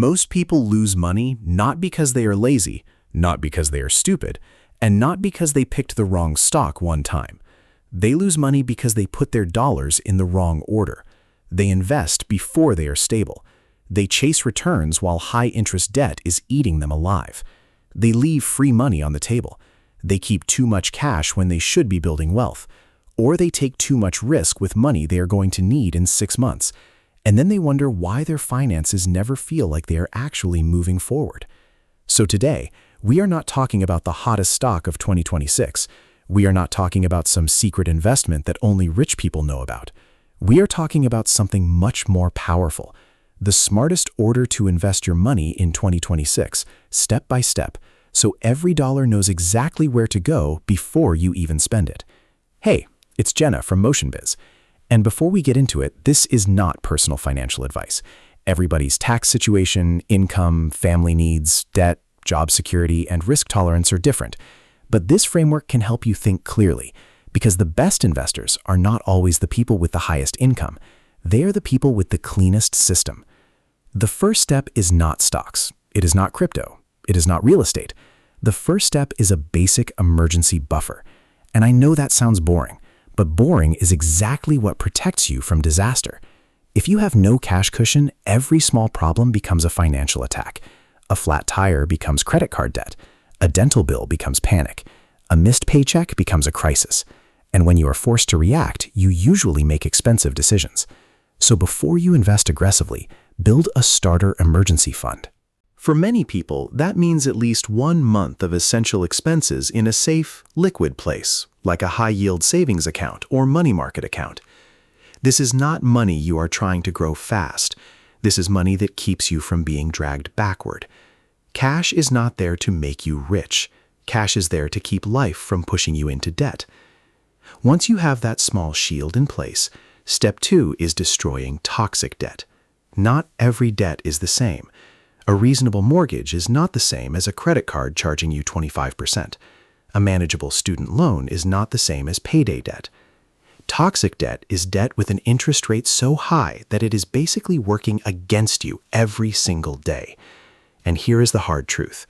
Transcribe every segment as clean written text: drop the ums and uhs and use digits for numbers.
Most people lose money not because they are lazy, not because they are stupid, and not because they picked the wrong stock one time. They lose money because they put their dollars in the wrong order. They invest before they are stable. They chase returns while high-interest debt is eating them alive. They leave free money on the table. They keep too much cash when they should be building wealth. Or they take too much risk with money they are going to need in 6 months. And then they wonder why their finances never feel like they are actually moving forward. So today, we are not talking about the hottest stock of 2026. We are not talking about some secret investment that only rich people know about. We are talking about something much more powerful. The smartest order to invest your money in 2026, step by step, so every dollar knows exactly where to go before you even spend it. Hey, it's Jenna from MotionBiz. And before we get into it, this is not personal financial advice. Everybody's tax situation, income, family needs, debt, job security, and risk tolerance are different. But this framework can help you think clearly, because the best investors are not always the people with the highest income. They are the people with the cleanest system. The first step is not stocks. It is not crypto. It is not real estate. The first step is a basic emergency buffer. And I know that sounds boring, but boring is exactly what protects you from disaster. If you have no cash cushion, every small problem becomes a financial attack. A flat tire becomes credit card debt. A dental bill becomes panic. A missed paycheck becomes a crisis. And when you are forced to react, you usually make expensive decisions. So before you invest aggressively, build a starter emergency fund. For many people, that means at least 1 month of essential expenses in a safe, liquid place, like a high-yield savings account or money market account. This is not money you are trying to grow fast. This is money that keeps you from being dragged backward. Cash is not there to make you rich. Cash is there to keep life from pushing you into debt. Once you have that small shield in place, step 2 is destroying toxic debt. Not every debt is the same. A reasonable mortgage is not the same as a credit card charging you 25%. A manageable student loan is not the same as payday debt. Toxic debt is debt with an interest rate so high that it is basically working against you every single day. And here is the hard truth.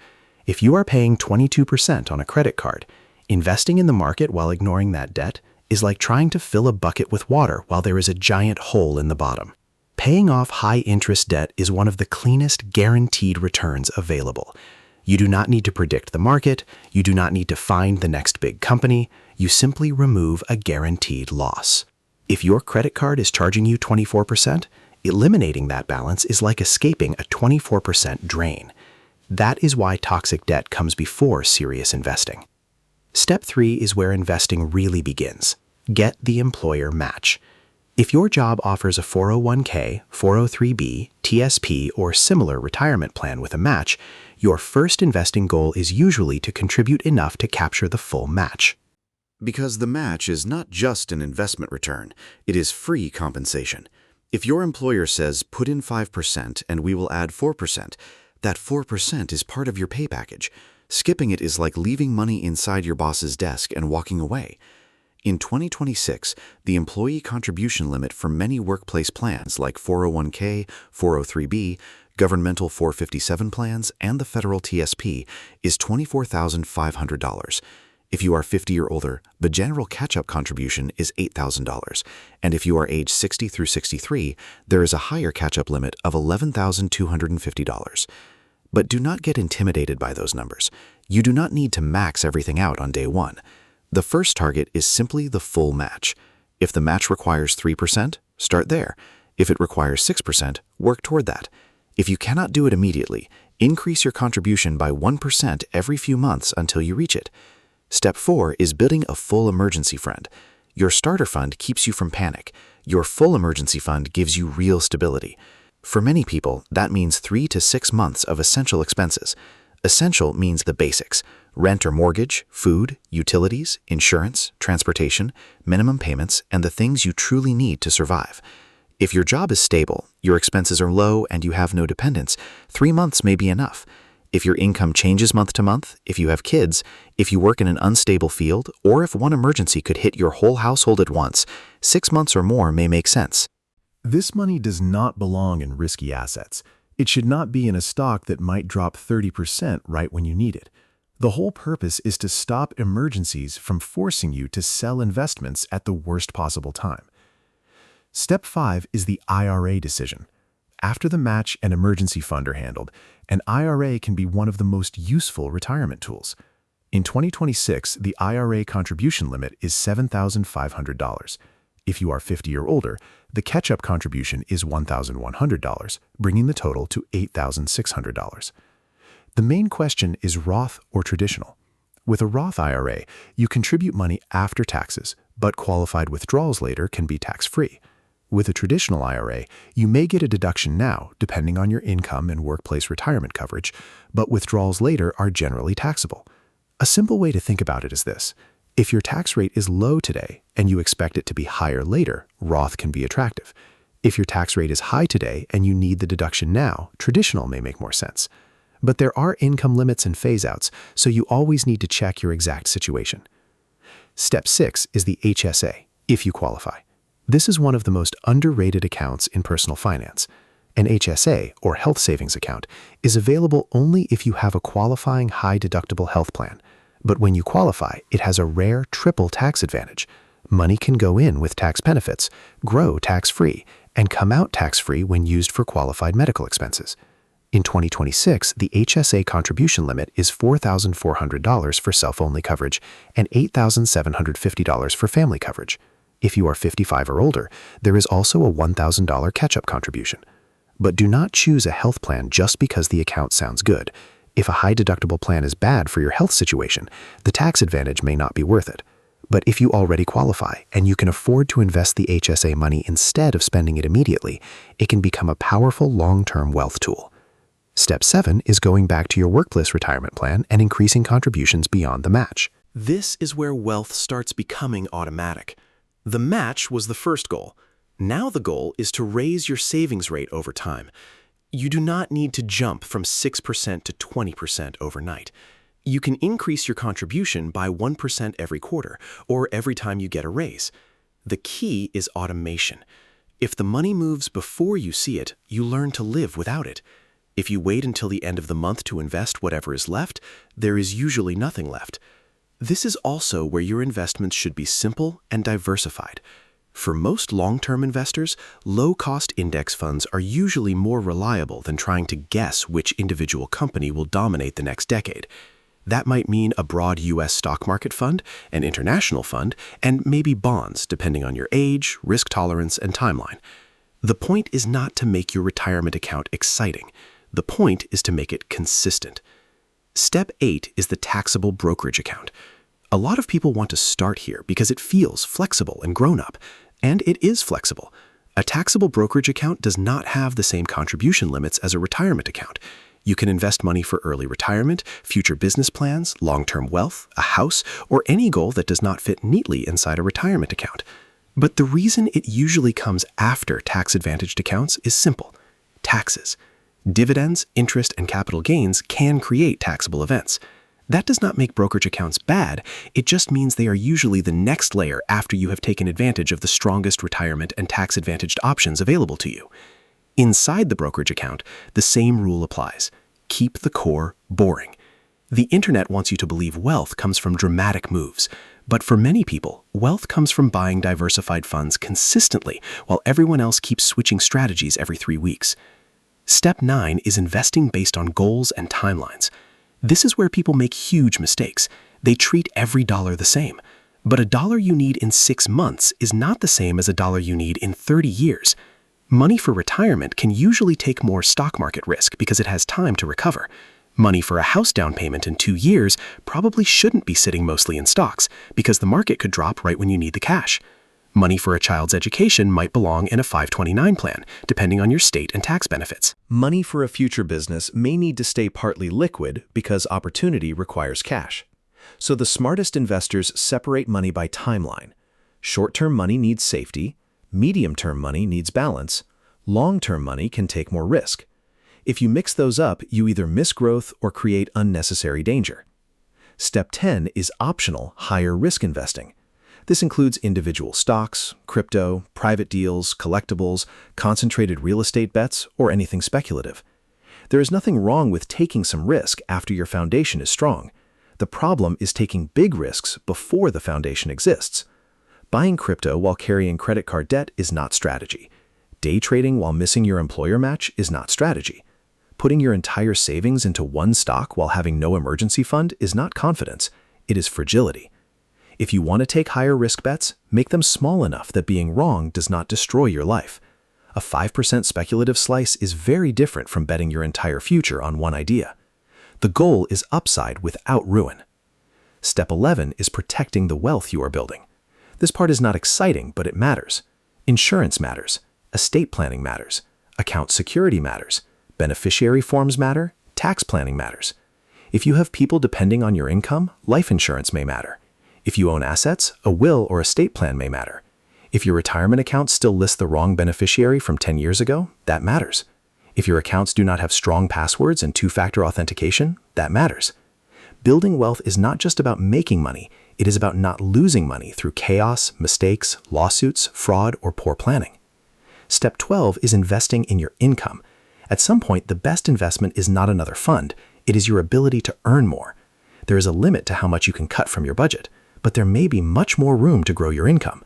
If you are paying 22% on a credit card, investing in the market while ignoring that debt is like trying to fill a bucket with water while there is a giant hole in the bottom. Paying off high-interest debt is one of the cleanest guaranteed returns available. You do not need to predict the market. You do not need to find the next big company. You simply remove a guaranteed loss. If your credit card is charging you 24%, eliminating that balance is like escaping a 24% drain. That is why toxic debt comes before serious investing. Step 3 is where investing really begins. Get the employer match. If your job offers a 401k, 403b, TSP, or similar retirement plan with a match, your first investing goal is usually to contribute enough to capture the full match. Because the match is not just an investment return, it is free compensation. If your employer says, put in 5% and we will add 4%, that 4% is part of your pay package. Skipping it is like leaving money inside your boss's desk and walking away. In 2026, the employee contribution limit for many workplace plans like 401k, 403b, governmental 457 plans, and the federal TSP is $24,500. If you are 50 or older, the general catch-up contribution is $8,000. And if you are age 60 through 63, there is a higher catch-up limit of $11,250. But do not get intimidated by those numbers. You do not need to max everything out on day one. The first target is simply the full match. If the match requires 3%, start there. If it requires 6%, work toward that. If you cannot do it immediately, increase your contribution by 1% every few months until you reach it. Step 4 is building a full emergency fund. Your starter fund keeps you from panic. Your full emergency fund gives you real stability. For many people, that means 3 to 6 months of essential expenses. Essential means the basics: rent or mortgage, food, utilities, insurance, transportation, minimum payments, and the things you truly need to survive. If your job is stable, your expenses are low, and you have no dependents, 3 months may be enough. If your income changes month to month, if you have kids, if you work in an unstable field, or if one emergency could hit your whole household at once, 6 months or more may make sense. This money does not belong in risky assets. It should not be in a stock that might drop 30% right when you need it. The whole purpose is to stop emergencies from forcing you to sell investments at the worst possible time. Step 5 is the IRA decision. After the match and emergency fund are handled, an IRA can be one of the most useful retirement tools. In 2026, the IRA contribution limit is $7,500. If you are 50 or older, the catch-up contribution is $1,100, bringing the total to $8,600. The main question is Roth or traditional. With a Roth IRA, you contribute money after taxes, but qualified withdrawals later can be tax-free. With a traditional IRA, you may get a deduction now, depending on your income and workplace retirement coverage, but withdrawals later are generally taxable. A simple way to think about it is this. If your tax rate is low today and you expect it to be higher later, Roth can be attractive. If your tax rate is high today and you need the deduction now, traditional may make more sense. But there are income limits and phase-outs, so you always need to check your exact situation. Step 6 is the HSA, if you qualify. This is one of the most underrated accounts in personal finance. An HSA, or health savings account, is available only if you have a qualifying high-deductible health plan. But when you qualify, it has a rare triple tax advantage. Money can go in with tax benefits, grow tax-free, and come out tax-free when used for qualified medical expenses. In 2026, the HSA contribution limit is $4,400 for self-only coverage and $8,750 for family coverage. If you are 55 or older, there is also a $1,000 catch-up contribution. But do not choose a health plan just because the account sounds good. If a high-deductible plan is bad for your health situation, the tax advantage may not be worth it. But if you already qualify and you can afford to invest the HSA money instead of spending it immediately, it can become a powerful long-term wealth tool. Step 7 is going back to your workplace retirement plan and increasing contributions beyond the match. This is where wealth starts becoming automatic. The match was the first goal. Now the goal is to raise your savings rate over time. You do not need to jump from 6% to 20% overnight. You can increase your contribution by 1% every quarter or every time you get a raise. The key is automation. If the money moves before you see it, you learn to live without it. If you wait until the end of the month to invest whatever is left, there is usually nothing left. This is also where your investments should be simple and diversified. For most long-term investors, low-cost index funds are usually more reliable than trying to guess which individual company will dominate the next decade. That might mean a broad U.S. stock market fund, an international fund, and maybe bonds, depending on your age, risk tolerance, and timeline. The point is not to make your retirement account exciting. The point is to make it consistent. Step 8 is the taxable brokerage account. A lot of people want to start here because it feels flexible and grown-up, and it is flexible. A taxable brokerage account does not have the same contribution limits as a retirement account. You can invest money for early retirement, future business plans, long-term wealth, a house, or any goal that does not fit neatly inside a retirement account. But the reason it usually comes after tax-advantaged accounts is simple: taxes. Dividends, interest, and capital gains can create taxable events. That does not make brokerage accounts bad, it just means they are usually the next layer after you have taken advantage of the strongest retirement and tax-advantaged options available to you. Inside the brokerage account, the same rule applies. Keep the core boring. The internet wants you to believe wealth comes from dramatic moves, but for many people, wealth comes from buying diversified funds consistently while everyone else keeps switching strategies every 3 weeks. Step 9 is investing based on goals and timelines. This is where people make huge mistakes. They treat every dollar the same. But a dollar you need in 6 months is not the same as a dollar you need in 30 years. Money for retirement can usually take more stock market risk because it has time to recover. Money for a house down payment in 2 years probably shouldn't be sitting mostly in stocks because the market could drop right when you need the cash. Money for a child's education might belong in a 529 plan, depending on your state and tax benefits. Money for a future business may need to stay partly liquid because opportunity requires cash. So the smartest investors separate money by timeline. Short-term money needs safety, medium-term money needs balance, long-term money can take more risk. If you mix those up, you either miss growth or create unnecessary danger. Step 10 is optional higher risk investing. This includes individual stocks, crypto, private deals, collectibles, concentrated real estate bets, or anything speculative. There is nothing wrong with taking some risk after your foundation is strong. The problem is taking big risks before the foundation exists. Buying crypto while carrying credit card debt is not strategy. Day trading while missing your employer match is not strategy. Putting your entire savings into one stock while having no emergency fund is not confidence, it is fragility. If you want to take higher risk bets, make them small enough that being wrong does not destroy your life. A 5% speculative slice is very different from betting your entire future on one idea. The goal is upside without ruin. Step 11 is protecting the wealth you are building. This part is not exciting, but it matters. Insurance matters. Estate planning matters. Account security matters. Beneficiary forms matter. Tax planning matters. If you have people depending on your income, life insurance may matter. If you own assets, a will or estate plan may matter. If your retirement accounts still list the wrong beneficiary from 10 years ago, that matters. If your accounts do not have strong passwords and two-factor authentication, that matters. Building wealth is not just about making money, it is about not losing money through chaos, mistakes, lawsuits, fraud, or poor planning. Step 12 is investing in your income. At some point, the best investment is not another fund, it is your ability to earn more. There is a limit to how much you can cut from your budget, but there may be much more room to grow your income.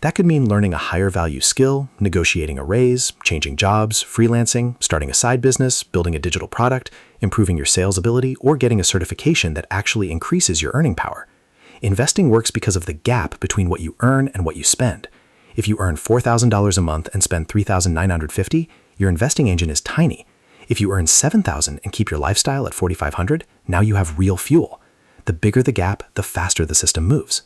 That could mean learning a higher value skill, negotiating a raise, changing jobs, freelancing, starting a side business, building a digital product, improving your sales ability, or getting a certification that actually increases your earning power. Investing works because of the gap between what you earn and what you spend. If you earn $4,000 a month and spend $3,950, your investing engine is tiny. If you earn $7,000 and keep your lifestyle at $4,500, now you have real fuel. The bigger the gap, the faster the system moves.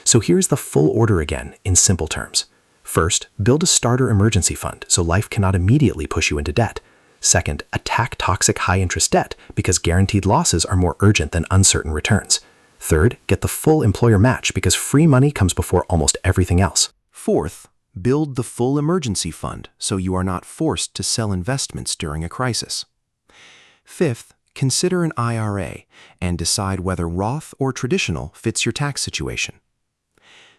So here's the full order again, in simple terms. First, build a starter emergency fund so life cannot immediately push you into debt. Second, attack toxic high-interest debt because guaranteed losses are more urgent than uncertain returns. Third, get the full employer match because free money comes before almost everything else. Fourth, build the full emergency fund so you are not forced to sell investments during a crisis. Fifth, consider an IRA and decide whether Roth or traditional fits your tax situation.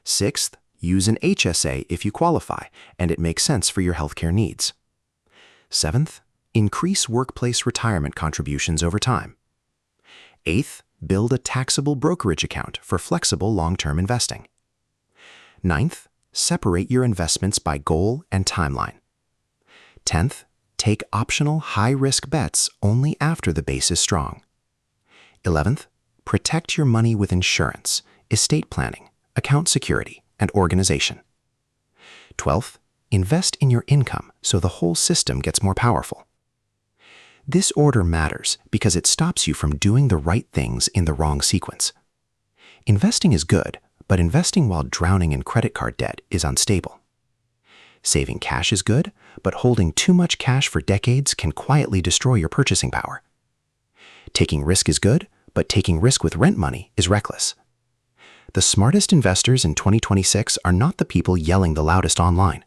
Sixth, use an HSA if you qualify and it makes sense for your healthcare needs. Seventh, increase workplace retirement contributions over time. Eighth, build a taxable brokerage account for flexible long-term investing. Ninth, separate your investments by goal and timeline. 10th, take optional high-risk bets only after the base is strong. 11th, protect your money with insurance, estate planning, account security, and organization. 12th, invest in your income so the whole system gets more powerful. This order matters because it stops you from doing the right things in the wrong sequence. Investing is good, but investing while drowning in credit card debt is unstable. Saving cash is good, but holding too much cash for decades can quietly destroy your purchasing power. Taking risk is good, but taking risk with rent money is reckless. The smartest investors in 2026 are not the people yelling the loudest online.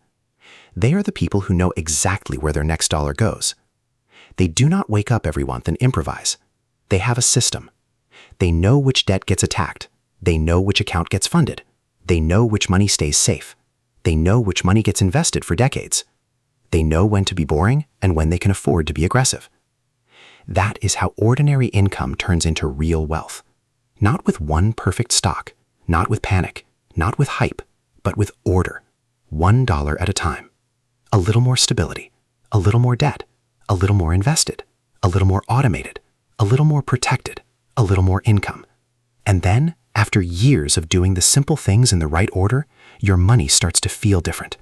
They are the people who know exactly where their next dollar goes. They do not wake up every month and improvise. They have a system. They know which debt gets attacked. They know which account gets funded. They know which money stays safe. They know which money gets invested for decades. They know when to be boring and when they can afford to be aggressive. That is how ordinary income turns into real wealth. Not with one perfect stock, not with panic, not with hype, but with order. $1 at a time. A little more stability, a little more debt, a little more invested, a little more automated, a little more protected, a little more income. And then, after years of doing the simple things in the right order, your money starts to feel different.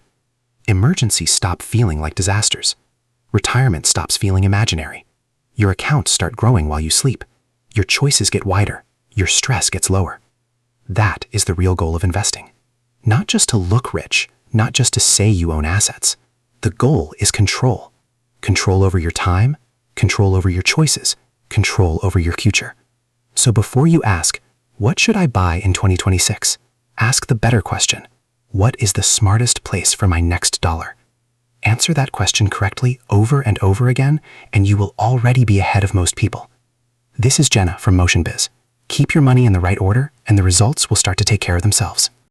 Emergencies stop feeling like disasters. Retirement stops feeling imaginary. Your accounts start growing while you sleep. Your choices get wider. Your stress gets lower. That is the real goal of investing. Not just to look rich, not just to say you own assets. The goal is control. Control over your time, control over your choices, control over your future. So before you ask, what should I buy in 2026? Ask the better question. What is the smartest place for my next dollar? Answer that question correctly over and over again, and you will already be ahead of most people. This is Jenna from Motion Biz. Keep your money in the right order, and the results will start to take care of themselves.